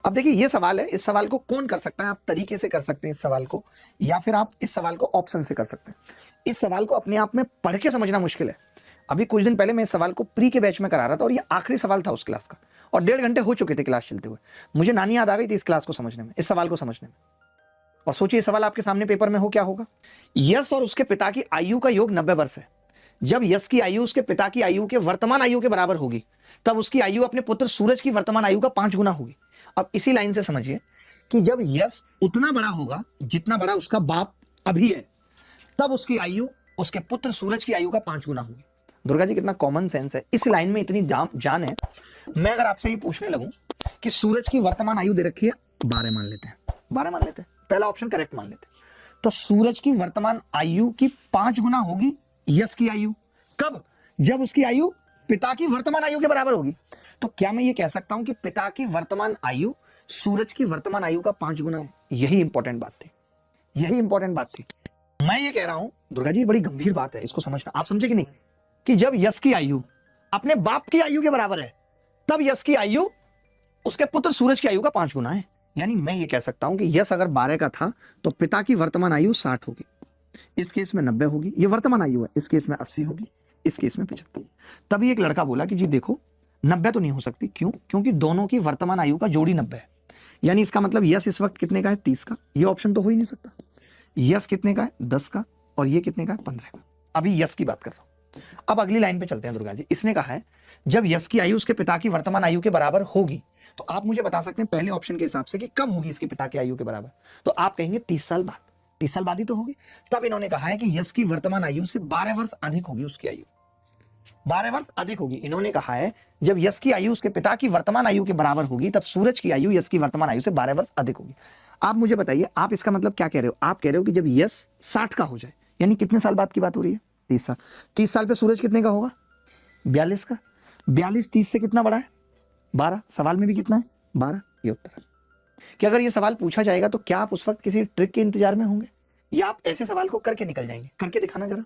अब देखिए ये सवाल है, इस सवाल को कौन कर सकता है, आप तरीके से कर सकते हैं इस सवाल को, या फिर आप इस सवाल को ऑप्शन से कर सकते हैं। इस सवाल को अपने आप में पढ़ के समझना मुश्किल है। अभी कुछ दिन पहले मैं इस सवाल को प्री के बैच में करा रहा था और ये आखिरी सवाल था उस क्लास का, और 1.5 घंटे हो चुके थे क्लास चलते हुए। मुझे नानी याद आ गई थी इस क्लास को समझने में, इस सवाल को समझने में। और सोचिए सवाल आपके सामने पेपर में हो क्या होगा। यश और उसके पिता की आयु का योग 90 वर्ष है। जब यश की आयु उसके पिता की आयु के वर्तमान आयु के बराबर होगी, तब उसकी आयु अपने पुत्र सूरज की वर्तमान आयु का 5 गुना होगी। अब इसी लाइन से समझिए कि जब यश उतना बड़ा होगा जितना बड़ा उसका बाप अभी है, तब उसकी आयु उसके पुत्र सूरज की आयु का 5 गुना होगी। दुर्गा जी कितना कॉमन सेंस है, इस लाइन में इतनी जान है। मैं अगर आपसे ये पूछने लगूं कि सूरज की वर्तमान आयु दे रखी है 12 मान लेते हैं, 12 मान लेते हैं, पहला ऑप्शन करेक्ट मान लेते हैं, तो सूरज की वर्तमान आयु की 5 गुना होगी यश की आयु। कब? जब उसकी आयु पिता की वर्तमान आयु के बराबर होगी। तो क्या मैं ये कह सकता हूं कि पिता की वर्तमान आयु सूरज की वर्तमान आयु का 5 गुना है? यही इंपॉर्टेंट बात थी, यही इंपॉर्टेंट बात थी। मैं ये कह रहा हूं दुर्गा जी, बड़ी गंभीर बात है, इसको समझना। आप समझे कि नहीं कि जब यश की आयु अपने बाप की आयु के बराबर है, तब यश की आयु उसके पुत्र सूरज की आयु का 5 गुना है। यानी मैं ये कह सकता हूं कि यश अगर 12 का था तो पिता की वर्तमान आयु 60 होगी, इस केस में 90 होगी, ये वर्तमान आयु है, इस केस में 80 होगी, इस केस में 75। तभी एक लड़का बोला कि जी देखो 90 तो नहीं हो सकती। क्यों? क्योंकि दोनों की वर्तमान आयु का जोड़ी 90 है। यानी इसका मतलब यश इस वक्त कितने का है? 30 का। ये ऑप्शन तो हो ही नहीं सकता। यश कितने का है? 10 का। और ये कितने का है? 15 का। अभी यश की बात कर रहा हूं। अब अगली लाइन पे चलते हैं दुर्गा जी। इसने कहा है जब यश की आयु उसके पिता की वर्तमान आयु के बराबर होगी, तो आप मुझे बता सकते हैं पहले ऑप्शन के हिसाब से कि कब होगी इसके पिता की आयु के बराबर। तो आप कहेंगे 30 साल बाद। 30 साल बाद ही तो होगी। तब इन्होंने कहा है कि यश की वर्तमान आयु से 12 वर्ष अधिक होगी उसकी आयु, 12 वर्ष अधिक होगी। इन्होंने कहा है जब यश की आयु उसके पिता की वर्तमान आयु के बराबर होगी, तब सूरज की आयु यश की वर्तमान आयु से 12 वर्ष अधिक होगी। आप मुझे बताइए, आप इसका मतलब क्या कह रहे हो? आप कह रहे हो कि जब यश 60 का हो जाए, यानी कितने साल बाद की बात हो रही है? 30 साल। 30 साल पे सूरज कितने का होगा? 42 का। 42 30 से कितना बड़ा है? 12। सवाल में भी कितना है? 12। ये उत्तर है। कि अगर ये सवाल पूछा जाएगा तो क्या आप उस वक्त किसी ट्रिक के इंतजार में होंगे, या आप ऐसे सवाल को करके निकल जाएंगे? करके दिखाना जरा।